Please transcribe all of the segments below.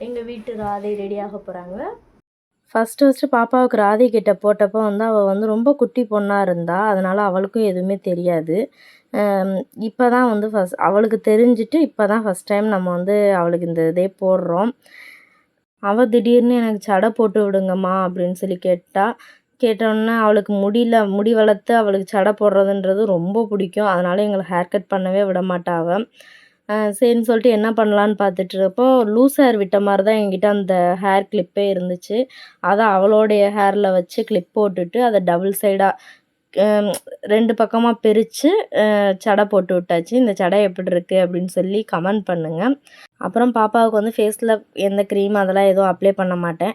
எங்கள் வீட்டு ராதை ரெடியாக போகிறாங்க. ஃபஸ்ட்டு பாப்பாவுக்கு ராதை கிட்ட போட்டப்போ வந்து அவள் வந்து ரொம்ப குட்டி பொண்ணாக இருந்தா. அதனால் அவளுக்கும் எதுவுமே தெரியாது. இப்போ தான் வந்து அவளுக்கு தெரிஞ்சுட்டு இப்போ தான் ஃபஸ்ட் டைம் நம்ம வந்து அவளுக்கு இந்த இதே போடுறோம். அவள் திடீர்னு எனக்கு சடை போட்டு விடுங்கம்மா அப்படின்னு சொல்லி கேட்டோன்னே அவளுக்கு முடி வளர்த்து அவளுக்கு சடை போடுறதுன்றது ரொம்ப பிடிக்கும். அதனால் எங்களை ஹேர் கட் பண்ணவே விட மாட்டா அவள். சரின்னு சொல்லிட்டு என்ன பண்ணலான்னு பார்த்துட்ருக்கப்போ லூஸ் ஹேர் விட்ட மாதிரி தான் என்கிட்ட அந்த ஹேர் கிளிப்பே இருந்துச்சு. அதை அவளோடைய ஹேரில் வச்சு கிளிப் போட்டுட்டு அதை டபுள் சைடாக 2 பக்கமாக பிரித்து சடை போட்டு விட்டாச்சு. இந்த சடை எப்படி இருக்குது அப்படின்னு சொல்லி கமெண்ட் பண்ணுங்கள். அப்புறம் பாப்பாவுக்கு வந்து ஃபேஸில் எந்த க்ரீம் அதெல்லாம் எதுவும் அப்ளை பண்ண மாட்டேன்.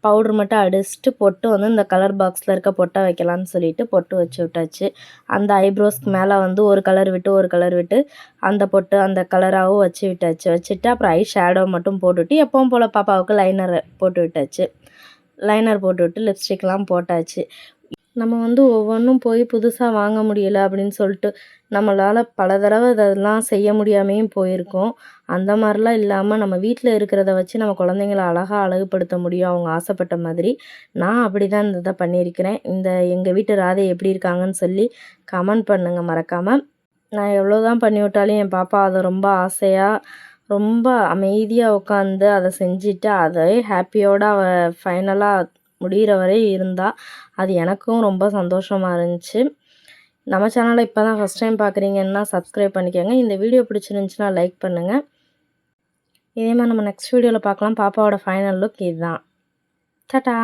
பவுட்ரு மட்டும் அடிச்சுட்டு பொட்டு வந்து இந்த கலர் பாக்ஸில் இருக்க பொட்டை வைக்கலான்னு சொல்லிட்டு பொட்டு வச்சு விட்டாச்சு. அந்த ஐப்ரோஸ்க்கு மேலே வந்து ஒரு கலர் விட்டு அந்த பொட்டு அந்த கலராகவும் வச்சு விட்டாச்சு. வச்சுட்டு அப்புறம் ஐ ஷேடோ மட்டும் போட்டுவிட்டு எப்பவும் போல் பாப்பாவுக்கு லைனர் போட்டு விட்டாச்சு. லைனர் போட்டுவிட்டு லிப்ஸ்டிக்லாம் போட்டாச்சு. நம்ம வந்து ஒவ்வொன்றும் போய் புதுசாக வாங்க முடியலை அப்படின்னு சொல்லிட்டு நம்மளால் பல தடவை இதெல்லாம் செய்ய முடியாமையும் போயிருக்கோம். அந்த மாதிரிலாம் இல்லாமல் நம்ம வீட்டில் இருக்கிறத வச்சு நம்ம குழந்தைங்கள அழகாக அழகுபடுத்த முடியும் அவங்க ஆசைப்பட்ட மாதிரி. நான் அப்படி தான் இந்த இதை பண்ணியிருக்கிறேன். எங்கள் வீட்டு ராதை எப்படி இருக்காங்கன்னு சொல்லி கமெண்ட் பண்ணுங்கள் மறக்காமல். நான் எவ்வளோ தான் பண்ணி விட்டாலும் என் பாப்பா அதை ரொம்ப ஆசையாக ரொம்ப அமைதியாக உட்காந்து அதை செஞ்சுட்டு அதே ஹாப்பியோடு அவள் ஃபைனலாக முடிகிற வரை இருந்தா. அது எனக்கும் ரொம்ப சந்தோஷமாக இருந்துச்சு. நம்ம சேனலை இப்போ தான் ஃபஸ்ட் டைம் பார்க்குறீங்கன்னா சப்ஸ்கிரைப் பண்ணிக்கோங்க. இந்த வீடியோ பிடிச்சிருந்துச்சுன்னா லைக் பண்ணுங்கள். இதே மாதிரி நம்ம நெக்ஸ்ட் வீடியோவில் பார்க்கலாம். பாப்பாவோட ஃபைனல் லுக் இதுதான். டாடா.